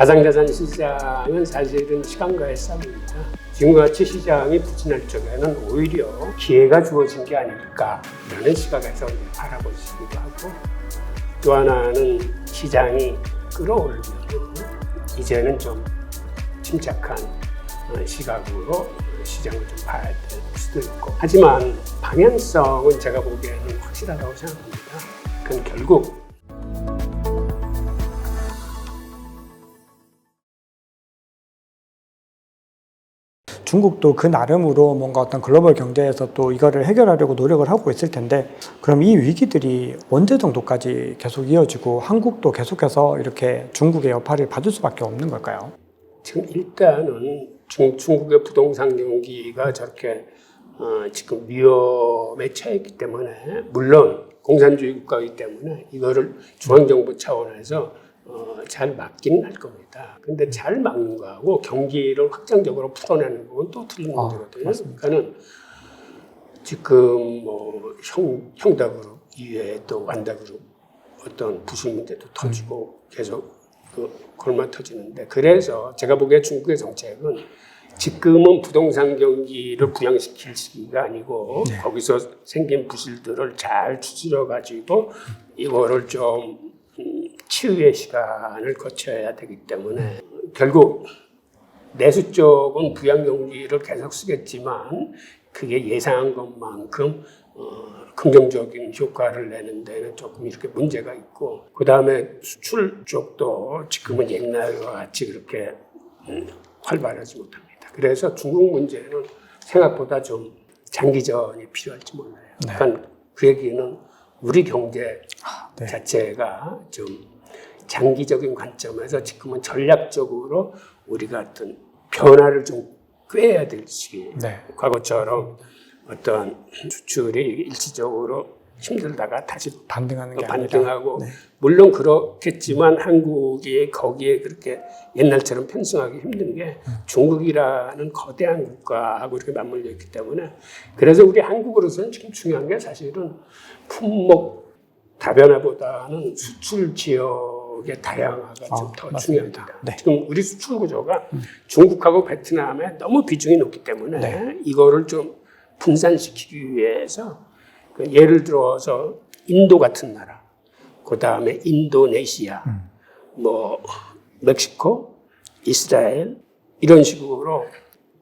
가상자산 시장은 사실은 시간과의 싸움입니다. 지금같이 시장이 부진할 적에는 오히려 기회가 주어진 게 아닐까라는 시각에서 바라보시기도 하고, 또 하나는 시장이 끌어올리면 이제는 좀 침착한 시각으로 시장을 좀 봐야 될 수도 있고, 하지만 방향성은 제가 보기에는 확실하다고 생각합니다. 그건 결국 중국도 그 나름으로 뭔가 어떤 글로벌 경제에서 또 이거를 해결하려고 노력을 하고 있을 텐데, 그럼 이 위기들이 언제 정도까지 계속 이어지고 한국도 계속해서 이렇게 중국의 여파를 받을 수밖에 없는 걸까요? 지금 일단은 중국의 부동산 경기가 저렇게 지금 위험에 처했기 때문에, 물론 공산주의 국가이기 때문에 이거를 중앙정부 차원에서 잘 막기는 할 겁니다. 근데 잘 막는 거하고 경기를 확장적으로 풀어내는 건 또 틀린 문제거든요. 그러니까는 지금 뭐 형다그룹 이외에 또 완다그룹 어떤 부실 문제도 터지고 계속 골마 터지는데, 그래서 제가 보기에 중국의 정책은 지금은 부동산 경기를 부양시킬 시기가 아니고 거기서 생긴 부실들을 잘 추스려 가지고 이거를 좀 치유의 시간을 거쳐야 되기 때문에, 결국 내수 쪽은 부양 경기를 계속 쓰겠지만 그게 예상한 것만큼 긍정적인 효과를 내는 데는 조금 이렇게 문제가 있고, 그 다음에 수출 쪽도 지금은 옛날과 같이 그렇게 활발하지 못합니다. 그래서 중국 문제는 생각보다 좀 장기전이 필요할지 몰라요. 그러니까 그 얘기는 우리 경제 자체가 좀 장기적인 관점에서 지금은 전략적으로 우리가 어떤 변화를 좀 꾀해야 될 시기. 과거처럼 어떤 수출이 일시적으로 힘들다가 다시 반등하는 게 반등하고 아니라. 물론 그렇겠지만 한국이 거기에 그렇게 옛날처럼 편승하기 힘든 게 중국이라는 거대한 국가하고 이렇게 맞물려 있기 때문에, 그래서 우리 한국으로서는 지금 중요한 게 사실은 품목 다변화보다는 수출 지역의 다양화가 좀 더 중요합니다. 지금 우리 수출 구조가 중국하고 베트남에 너무 비중이 높기 때문에 이거를 좀 분산시키기 위해서, 예를 들어서 인도 같은 나라, 그 다음에 인도네시아, 뭐 멕시코, 이스라엘, 이런 식으로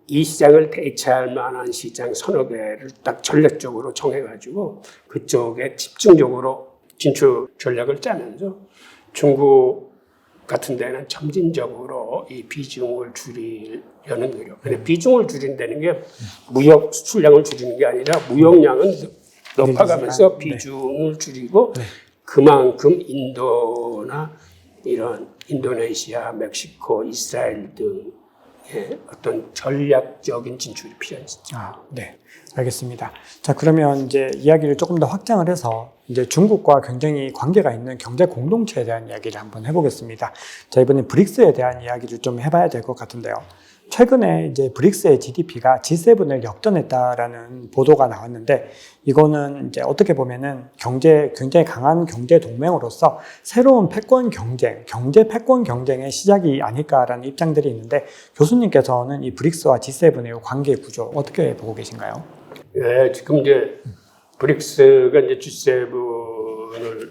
이 시장을 대체할 만한 시장 서너 개를 딱 전략적으로 정해가지고 그쪽에 집중적으로 진출 전략을 짜면서 중국 같은 데는 점진적으로 이 비중을 줄이려는 노력. 근데 비중을 줄인다는 게 무역 수출량을 줄이는 게 아니라 무역량은 높아가면서 비중을 줄이고, 그만큼 인도나 이런 인도네시아, 멕시코, 이스라엘 등의 어떤 전략적인 진출이 필요했습니다. 네, 알겠습니다. 자, 그러면 이제 이야기를 조금 더 확장을 해서 이제 중국과 굉장히 관계가 있는 경제 공동체에 대한 이야기를 한번 해보겠습니다. 자, 이번에 브릭스에 대한 이야기를 좀 해봐야 될 것 같은데요. 최근에 이제 브릭스의 GDP가 G7을 역전했다라는 보도가 나왔는데, 이거는 이제 어떻게 보면은 굉장히 강한 경제 동맹으로서 새로운 패권 경쟁, 경제 패권 경쟁의 시작이 아닐까라는 입장들이 있는데, 교수님께서는 이 브릭스와 G7의 관계 구조 어떻게 보고 계신가요? 네, 지금 이제 브릭스가 이제 G7을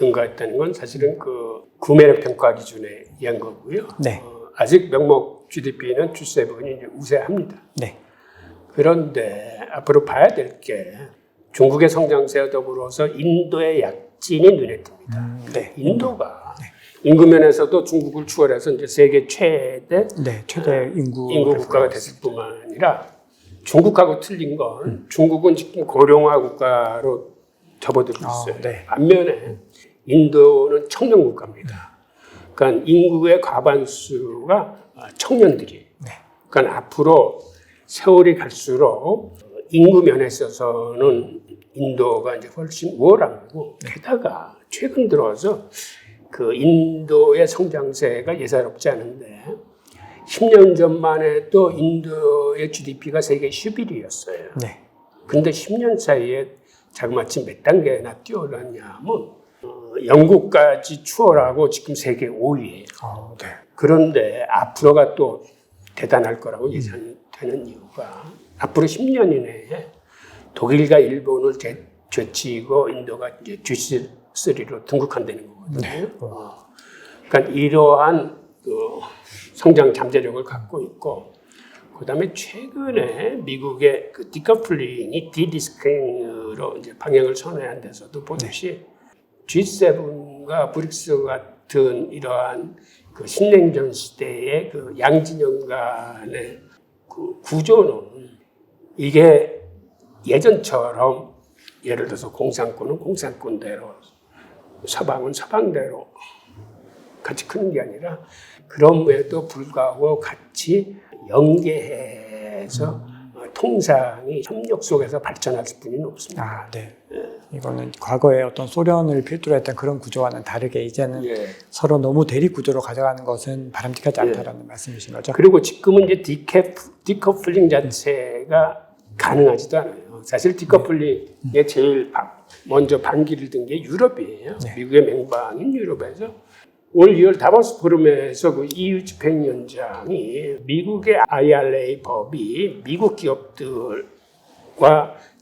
능가했다는 건 사실은 그 구매력 평가 기준에 의한 거고요. 아직 명목 GDP는 G7이 이제 우세합니다. 그런데 앞으로 봐야 될 게 중국의 성장세와 더불어서 인도의 약진이 눈에 띕니다. 인도가 인구 면에서도 중국을 추월해서 이제 세계 최대 인구 국가가 됐을 뿐만 아니라, 중국하고 틀린 건 중국은 지금 고령화 국가로 접어들고 있어요. 반면에 인도는 청년 국가입니다. 그러니까 인구의 과반수가 청년들이에요. 그러니까 앞으로 세월이 갈수록 인구 면에 있어서는 인도가 이제 훨씬 우월하고, 게다가 최근 들어서 그 인도의 성장세가 예사롭지 않은데 10년 전만 해도 인도의 GDP가 세계 11위였어요. 근데 10년 사이에 자그마치 몇 단계나 뛰어났냐면 영국까지 추월하고 지금 세계 5위예요. 그런데 앞으로가 또 대단할 거라고 예상되는 이유가 앞으로 10년 이내에 독일과 일본을 제치고 인도가 이제 G3로 등극한다는 거거든요. 네. 그러니까 이러한 그 성장 잠재력을 갖고 있고, 그다음에 최근에 미국의 그 디커플링이 디리스킹으로 이제 방향을 선회한 데서도 보듯이 G7과 브릭스 같은 이러한 그 신냉전 시대의 그 양진영 간의 그 구조는 이게 예전처럼 예를 들어서 공산권은 공산권대로 서방은 서방대로 같이 크는 게 아니라 그럼에도 불구하고 같이 연계해서 통상이 협력 속에서 발전할 수뿐이 없습니다. 아, 네. 이거는 과거에 어떤 소련을 필두로 했던 그런 구조와는 다르게 이제는 예. 서로 너무 대립 구조로 가져가는 것은 바람직하지 않다라는 말씀이신 거죠? 그리고 지금은 이제 디커플링 자체가 가능하지도 않아요. 사실 디커플링에 제일 먼저 반기를 든 게 유럽이에요. 네. 미국의 맹방인 유럽에서 올 2월 다보스 포럼에서 그 EU 집행위원장이 미국의 IRA 법이 미국 기업들과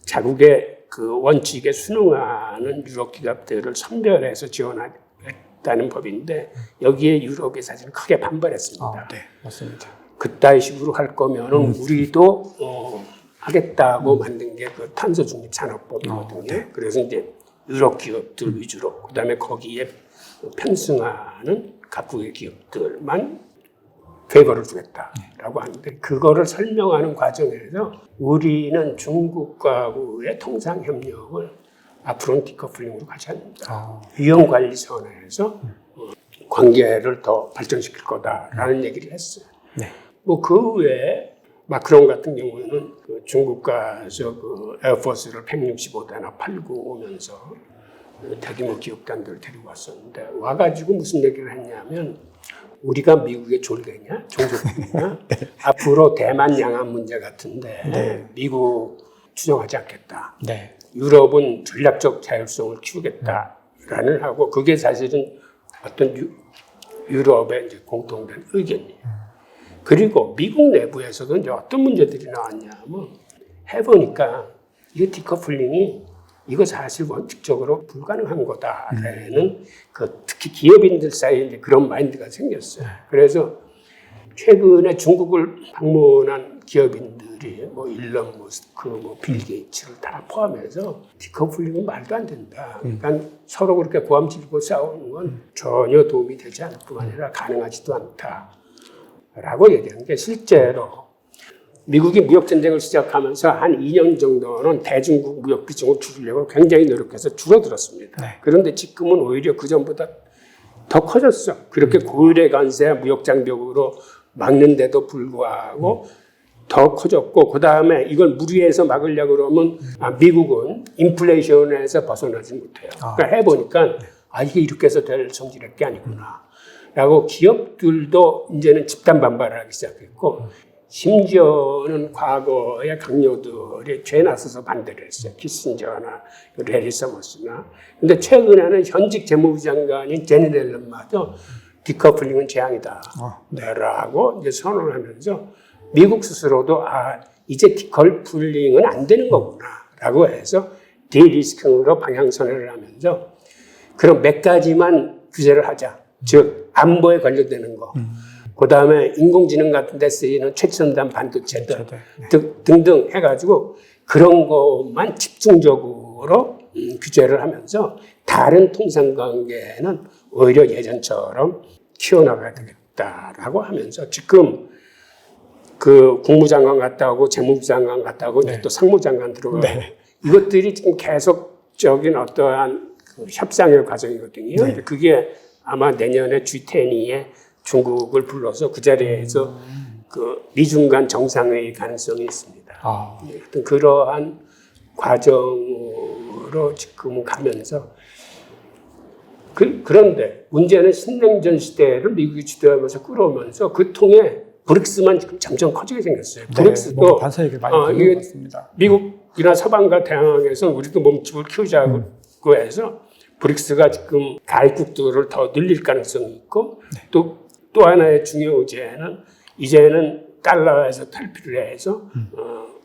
자국의 그 원칙에 순응하는 유럽 기업들을 선별해서 지원했다는 법인데 여기에 유럽이 사실 크게 반발했습니다. 네, 맞습니다. 그따위 식으로 할 거면은 우리도 하겠다고 만든 게 그 탄소 중립 산업법이거든요. 네. 그래서 이제 유럽 기업들 위주로, 그다음에 거기에 편승하는 각국의 기업들만 페이버를 주겠다라고 하는데, 그거를 설명하는 과정에서 우리는 중국과의 통상 협력을 앞으로는 디커플링으로 같이 합니다. 위험 관리선에서 관계를 더 발전시킬 거다라는 얘기를 했어요. 네. 뭐 그 외에 마크롱 같은 경우에는 그 중국과 그 에어포스를 165대나 팔고 오면서 대규모 기업단들을 데리고 왔었는데, 와가지고 무슨 얘기를 했냐면 우리가 미국의 졸개냐? 종족이냐? 앞으로 대만 양안 문제 같은데 네. 미국 추정하지 않겠다. 네. 유럽은 전략적 자율성을 키우겠다라는 하고, 그게 사실은 어떤 유럽의 이제 공통된 의견이에요. 그리고 미국 내부에서도 이제 어떤 문제들이 나왔냐면, 해보니까 이게 디커플링이 이거 사실 원칙적으로 불가능한 거다라는 그 특히 기업인들 사이에 이제 그런 마인드가 생겼어요. 그래서 최근에 중국을 방문한 기업인들이 뭐 일론 머스크, 뭐 빌 게이츠를 다 포함해서 디커플링은 말도 안 된다. 그러니까 서로 그렇게 고함질고 싸우는 건 전혀 도움이 되지 않을 뿐만 아니라 가능하지도 않다라고 얘기한 게, 실제로 미국이 무역전쟁을 시작하면서 한 2년 정도는 대중국 무역 비중을 줄이려고 굉장히 노력해서 줄어들었습니다. 네. 그런데 지금은 오히려 그전보다 더 커졌어. 그렇게 고율의 관세 무역 장벽으로 막는데도 불구하고 더 커졌고, 그 다음에 이걸 무리해서 막으려고 그러면 미국은 인플레이션에서 벗어나지 못해요. 그러니까 해보니까 이게 이렇게 해서 될 성질의 게 아니구나 라고 기업들도 이제는 집단 반발을 하기 시작했고, 심지어는 과거의 강요들이 죄 나서서 반대를 했어요. 키신저나 레리 서머스나. 근데 최근에는 현직 재무부 장관인 제니 옐런마저 디커플링은 재앙이다 라고 이제 선언을 하면서 미국 스스로도 이제 디커플링은 안 되는 거구나 라고 해서 디리스킹으로 방향선회를 하면서 그럼 몇 가지만 규제를 하자. 즉 안보에 관련되는 거. 그 다음에 인공지능 같은 데 쓰이는 최첨단 반도체들 등등 해가지고 그런 것만 집중적으로 규제를 하면서 다른 통상관계는 오히려 예전처럼 키워나가야 되겠다라고 하면서, 지금 그 국무장관 갔다 오고 재무부 장관 갔다 오고 또 상무장관 들어가고 이것들이 지금 계속적인 어떠한 그 협상의 과정이거든요. 그게 아마 내년에 G10에 중국을 불러서 그 자리에서 그 미중 간 정상회의 가능성이 있습니다. 하여튼 그러한 과정으로 지금 가면서 그런데 문제는 신냉전 시대를 미국이 주도하면서 끌어오면서 그 통에 브릭스만 지금 점점 커지게 생겼어요. 브릭스도 반사 얘기를 많이 듣는 것 같습니다. 미국이나 서방과 대항해서 우리도 몸집을 키우자고 해서 브릭스가 지금 가입국들을 더 늘릴 가능성이 있고 또 또 하나의 중요 의제는 이제는 달러에서 탈피를 해서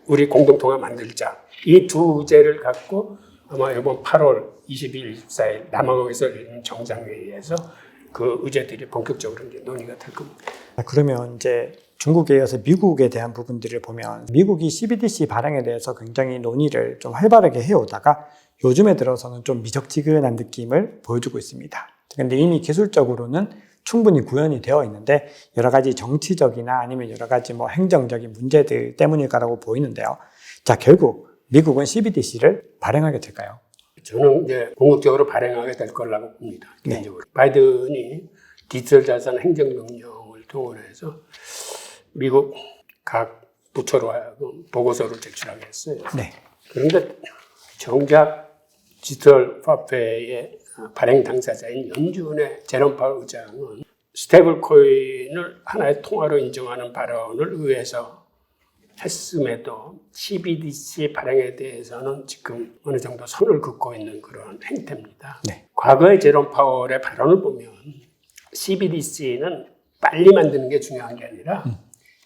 우리 공동통화 만들자. 이 두 의제를 갖고 아마 이번 8월 22일, 24일 남아공에서 열린 정상회의에서 그 의제들이 본격적으로 이제 논의가 될 겁니다. 그러면 이제 중국에 이어서 미국에 대한 부분들을 보면 미국이 CBDC 발행에 대해서 굉장히 논의를 좀 활발하게 해오다가 요즘에 들어서는 좀 미적지근한 느낌을 보여주고 있습니다. 그런데 이미 기술적으로는 충분히 구현이 되어 있는데 여러 가지 정치적이나 아니면 여러 가지 뭐 행정적인 문제들 때문일까라고 보이는데요. 자, 결국 미국은 CBDC를 발행하게 될까요? 저는 이제 궁극적으로 발행하게 될 거라고 봅니다. 개인적으로. 바이든이 디지털 자산 행정명령을 동원해서 미국 각 부처로 하여금 보고서를 제출하게 했어요. 네. 그런데 정작 디지털 화폐의 발행 당사자인 연준의 제롬 파월 의장은 스테이블 코인을 하나의 통화로 인정하는 발언을 의회에서 했음에도 CBDC 발행에 대해서는 지금 어느 정도 선을 긋고 있는 그런 행태입니다. 네. 과거의 제롬 파월의 발언을 보면 CBDC는 빨리 만드는 게 중요한 게 아니라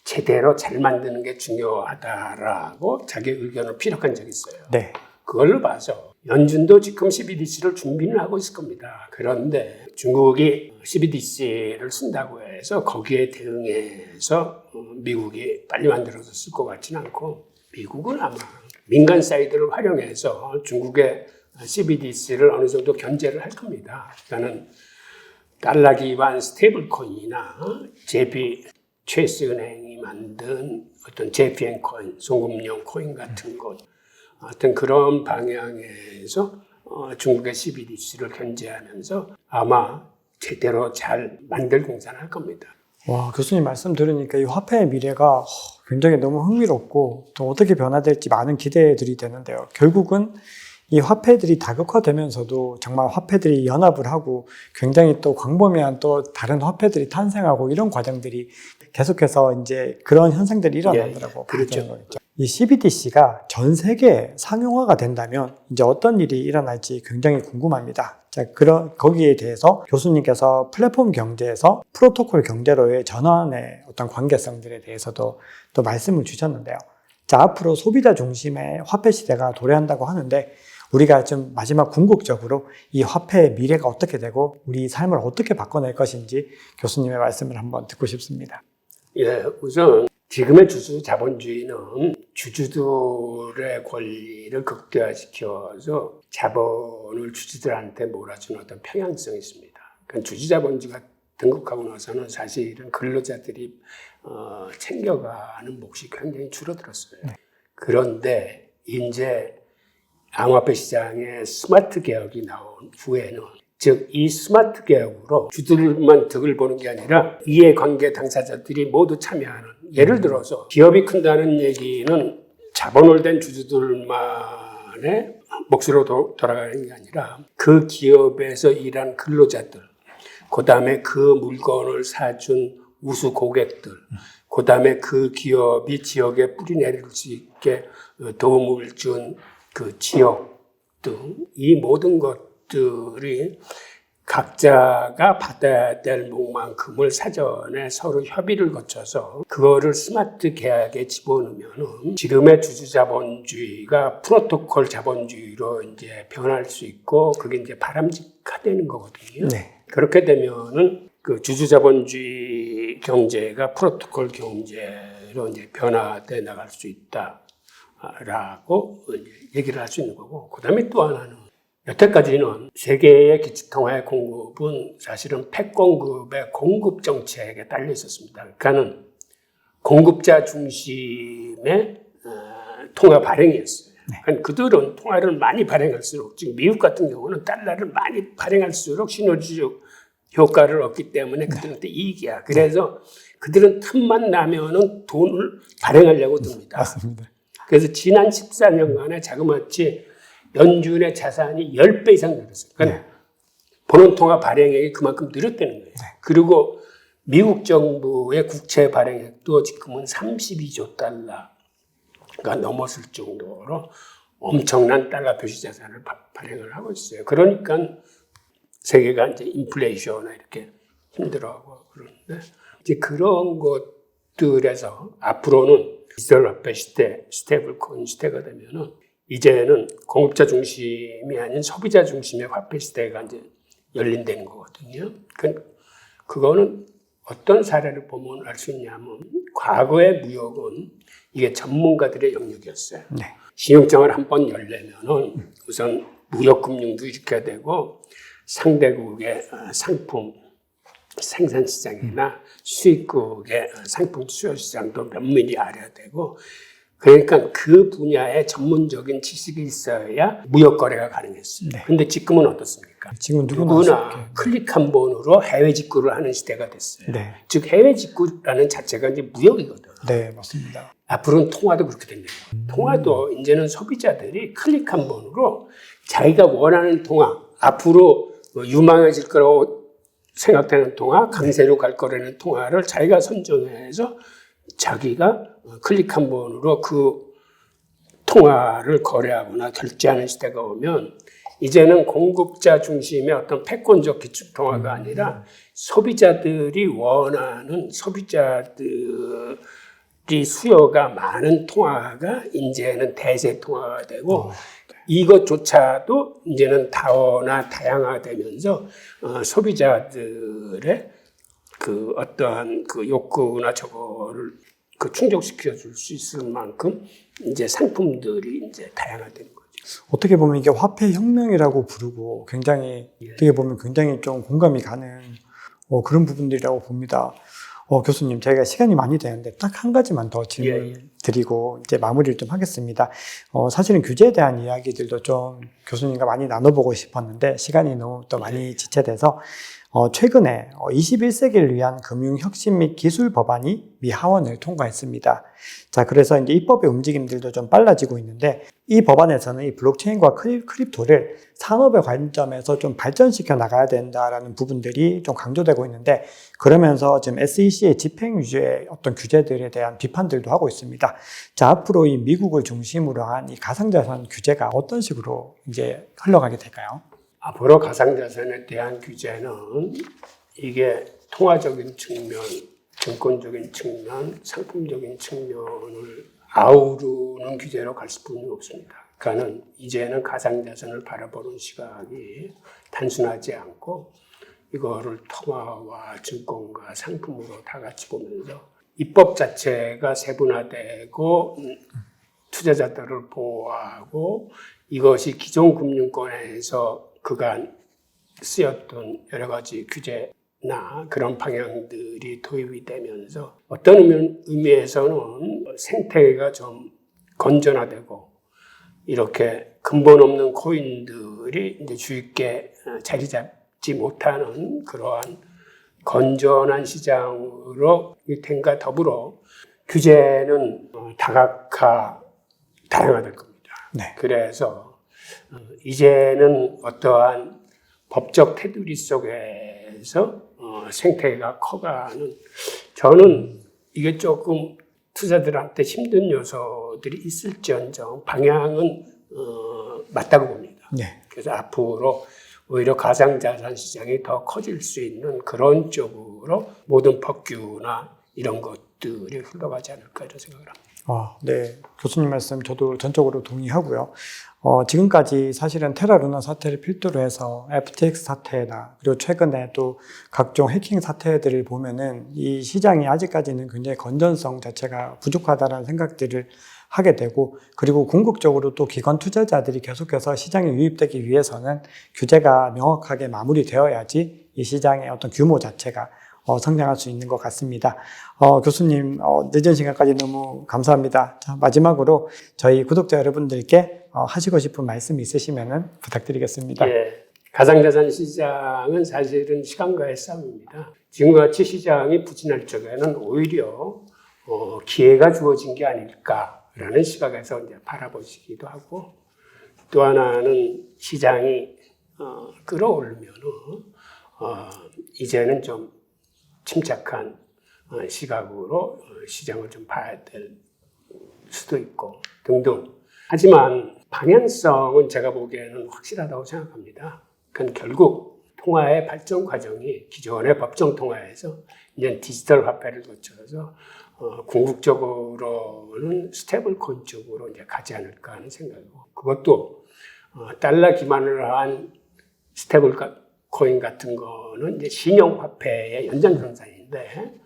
제대로 잘 만드는 게 중요하다라고 자기 의견을 피력한 적이 있어요. 네. 그걸로 봐서 연준도 지금 CBDC를 준비는 하고 있을 겁니다. 그런데 중국이 CBDC를 쓴다고 해서 거기에 대응해서 미국이 빨리 만들어서 쓸 것 같지는 않고 미국은 아마 민간 사이드를 활용해서 중국의 CBDC를 어느 정도 견제를 할 겁니다. 그러니까는 달러 기반 스테이블 코인이나 JP 최스 은행이 만든 어떤 JPN 코인, 송금용 코인 같은 것, 어떤 그런 방향에서 중국의 CBDC를 견제하면서 아마 제대로 잘 만들 공사를 할 겁니다. 와, 교수님 말씀 들으니까 이 화폐의 미래가 굉장히 너무 흥미롭고 또 어떻게 변화될지 많은 기대들이 되는데요. 결국은 이 화폐들이 다극화되면서도 정말 화폐들이 연합을 하고 굉장히 또 광범위한 또 다른 화폐들이 탄생하고 이런 과정들이 계속해서 이제 그런 현상들이 일어나더라고. 그렇죠. 이 CBDC가 전 세계 상용화가 된다면 이제 어떤 일이 일어날지 굉장히 궁금합니다. 자, 거기에 대해서 교수님께서 플랫폼 경제에서 프로토콜 경제로의 전환의 어떤 관계성들에 대해서도 또 말씀을 주셨는데요. 자, 앞으로 소비자 중심의 화폐 시대가 도래한다고 하는데 우리가 좀 마지막 궁극적으로 이 화폐의 미래가 어떻게 되고 우리 삶을 어떻게 바꿔낼 것인지 교수님의 말씀을 한번 듣고 싶습니다. 예, 우선 지금의 주주 자본주의는 주주들의 권리를 극대화시켜서 자본을 주주들한테 몰아주는 어떤 평양성이 있습니다. 그러니까 주주 자본주의가 등극하고 나서는 사실은 근로자들이 챙겨가는 몫이 굉장히 줄어들었어요. 그런데 이제 암호화폐 시장에 스마트 개혁이 나온 후에는 즉 이 스마트 개혁으로 주들만 득을 보는 게 아니라 이해관계 당사자들이 모두 참여하는 예를 들어서 기업이 큰다는 얘기는 자본을 댄 주주들만의 몫으로 돌아가는 게 아니라 그 기업에서 일한 근로자들 그 다음에 그 물건을 사준 우수 고객들 그 다음에 그 기업이 지역에 뿌리내릴 수 있게 도움을 준 그 지역 등 이 모든 것들이 각자가 받아야 될 몫만큼을 사전에 서로 협의를 거쳐서 그거를 스마트 계약에 집어넣으면 지금의 주주 자본주의가 프로토콜 자본주의로 이제 변할 수 있고 그게 이제 바람직하다는 거거든요. 네. 그렇게 되면은 그 주주 자본주의 경제가 프로토콜 경제로 이제 변화돼 나갈 수 있다라고 얘기를 할 수 있는 거고, 그 다음에 또 하나는 여태까지는 세계의 기축통화의 공급은 사실은 패권급의 공급 정책에 딸려 있었습니다. 그러니까는 공급자 중심의 통화 발행이었어요. 네. 그러니까 그들은 통화를 많이 발행할수록, 지금 미국 같은 경우는 달러를 많이 발행할수록 시너지적 효과를 얻기 때문에 그들한테 이익이야. 그래서 그들은 틈만 나면은 돈을 발행하려고 듭니다. 맞습니다. 그래서 지난 14년간의 자그마치 연준의 자산이 10배 이상 늘었어요. 그러니까 본원통화 발행액이 그만큼 늘었다는 거예요. 그리고 미국 정부의 국채 발행액도 지금은 32조 달러가 넘었을 정도로 엄청난 달러 표시 자산을 발행을 하고 있어요. 그러니까 세계가 이제 인플레이션에 이렇게 힘들어하고 그러는데 이제 그런 것들에서 앞으로는 디지털 화폐 시대, 스테이블 코인 시대가 되면은 이제는 공급자 중심이 아닌 소비자 중심의 화폐 시대가 이제 열린다는 거거든요. 그거는 어떤 사례를 보면 알 수 있냐면 과거의 무역은 이게 전문가들의 영역이었어요. 네. 신용장을 한번 열려면은 우선 무역금융도 일으켜야 되고 상대국의 상품 생산 시장이나 수입국의 상품 수요 시장도 면밀히 알아야 되고 그러니까 그 분야에 전문적인 지식이 있어야 무역 거래가 가능했어요. 네. 근데 지금은 어떻습니까? 지금 누구나 클릭 한 번으로 해외 직구를 하는 시대가 됐어요. 네. 즉 해외 직구라는 자체가 이제 무역이거든. 네, 맞습니다. 앞으로는 통화도 그렇게 된다. 통화도 이제는 소비자들이 클릭 한 번으로 자기가 원하는 통화, 앞으로 유망해질 거라고 생각되는 통화, 강세로 갈 거라는 통화를 자기가 선정해서 자기가 클릭 한 번으로 그 통화를 거래하거나 결제하는 시대가 오면 이제는 공급자 중심의 어떤 패권적 기축 통화가 아니라 소비자들이 원하는 소비자들이 수요가 많은 통화가 이제는 대세 통화가 되고 이것조차도 이제는 다양화되면서 소비자들의 그 어떠한 그 욕구나 저거를 그 충족시켜 줄 수 있을 만큼 이제 상품들이 이제 다양화되는 거죠. 어떻게 보면 이게 화폐 혁명이라고 부르고 굉장히 어떻게 보면 굉장히 좀 공감이 가는 그런 부분들이라고 봅니다. 교수님, 저희가 시간이 많이 되는데 딱 한 가지만 더 질문 드리고 이제 마무리를 좀 하겠습니다. 사실은 규제에 대한 이야기들도 좀 교수님과 많이 나눠보고 싶었는데 시간이 너무 또 많이 지체돼서 최근에 21세기를 위한 금융혁신 및 기술 법안이 미 하원을 통과했습니다. 자, 그래서 이제 입법의 움직임들도 좀 빨라지고 있는데 이 법안에서는 이 블록체인과 크립토를 산업의 관점에서 좀 발전시켜 나가야 된다라는 부분들이 좀 강조되고 있는데 그러면서 지금 SEC의 집행 위주의 어떤 규제들에 대한 비판들도 하고 있습니다. 자, 앞으로 이 미국을 중심으로 한 이 가상자산 규제가 어떤 식으로 이제 흘러가게 될까요? 앞으로 가상자산에 대한 규제는 이게 통화적인 측면, 증권적인 측면, 상품적인 측면을 아우르는 규제로 갈 수뿐이 없습니다. 그러니까 이제는 가상자산을 바라보는 시각이 단순하지 않고 이거를 통화와 증권과 상품으로 다 같이 보면서 입법 자체가 세분화되고 투자자들을 보호하고 이것이 기존 금융권에서 그간 쓰였던 여러 가지 규제나 그런 방향들이 도입이 되면서 어떤 의미에서는 생태계가 좀 건전화되고 이렇게 근본 없는 코인들이 이제 주위에 자리 잡지 못하는 그러한 건전한 시장으로 된과 더불어 규제는 다양화될 겁니다. 네. 그래서 이제는 어떠한 법적 테두리 속에서 생태계가 커가는 저는 이게 조금 투자들한테 힘든 요소들이 있을지언정 방향은 맞다고 봅니다. 네. 그래서 앞으로 오히려 가상자산 시장이 더 커질 수 있는 그런 쪽으로 모든 법규나 이런 것들이 흘러가지 않을까 이런 생각을 합니다. 네. 교수님 말씀 저도 전적으로 동의하고요. 지금까지 사실은 테라루나 사태를 필두로 해서 FTX 사태나 그리고 최근에 또 각종 해킹 사태들을 보면은 이 시장이 아직까지는 굉장히 건전성 자체가 부족하다는 생각들을 하게 되고 그리고 궁극적으로 또 기관 투자자들이 계속해서 시장에 유입되기 위해서는 규제가 명확하게 마무리되어야지 이 시장의 어떤 규모 자체가 성장할 수 있는 것 같습니다. 교수님, 늦은 시간까지 너무 감사합니다. 자, 마지막으로 저희 구독자 여러분들께 하시고 싶은 말씀 있으시면 부탁드리겠습니다. 예, 가상자산 시장은 사실은 시간과의 싸움입니다. 지금과 같이 시장이 부진할 적에는 오히려 기회가 주어진 게 아닐까라는 시각에서 이제 바라보시기도 하고 또 하나는 시장이 끌어오르면은 이제는 좀 침착한 시각으로 시장을 좀 봐야 될 수도 있고 등등. 하지만 방향성은 제가 보기에는 확실하다고 생각합니다. 그건 결국 통화의 발전 과정이 기존의 법정 통화에서 이제 디지털 화폐를 거쳐서 궁극적으로는 스테이블 코인 쪽으로 이제 가지 않을까 하는 생각이고, 그것도 달러 기반으로 한 스테이블 코인 같은 거는 이제 신용 화폐의 연장선상인데,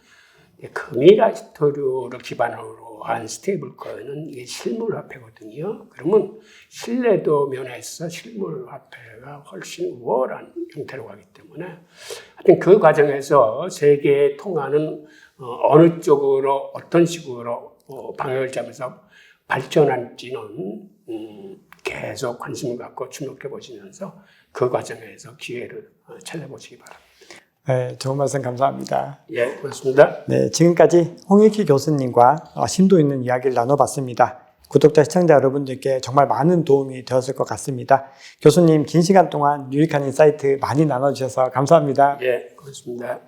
금이라 히토류를 기반으로 한 스테이블 코인은 이게 실물 화폐거든요. 그러면 신뢰도 면에서 실물 화폐가 훨씬 우월한 형태로 가기 때문에, 하여튼 그 과정에서 세계 통화는 어느 쪽으로 어떤 식으로 방향을 잡아서 발전할지는 계속 관심을 갖고 주목해 보시면서 그 과정에서 기회를 찾아보시기 바랍니다. 네, 좋은 말씀 감사합니다. 예, 고맙습니다. 네, 지금까지 홍익희 교수님과 심도 있는 이야기를 나눠봤습니다. 구독자, 시청자 여러분들께 정말 많은 도움이 되었을 것 같습니다. 교수님, 긴 시간 동안 유익한 인사이트 많이 나눠주셔서 감사합니다. 예, 고맙습니다.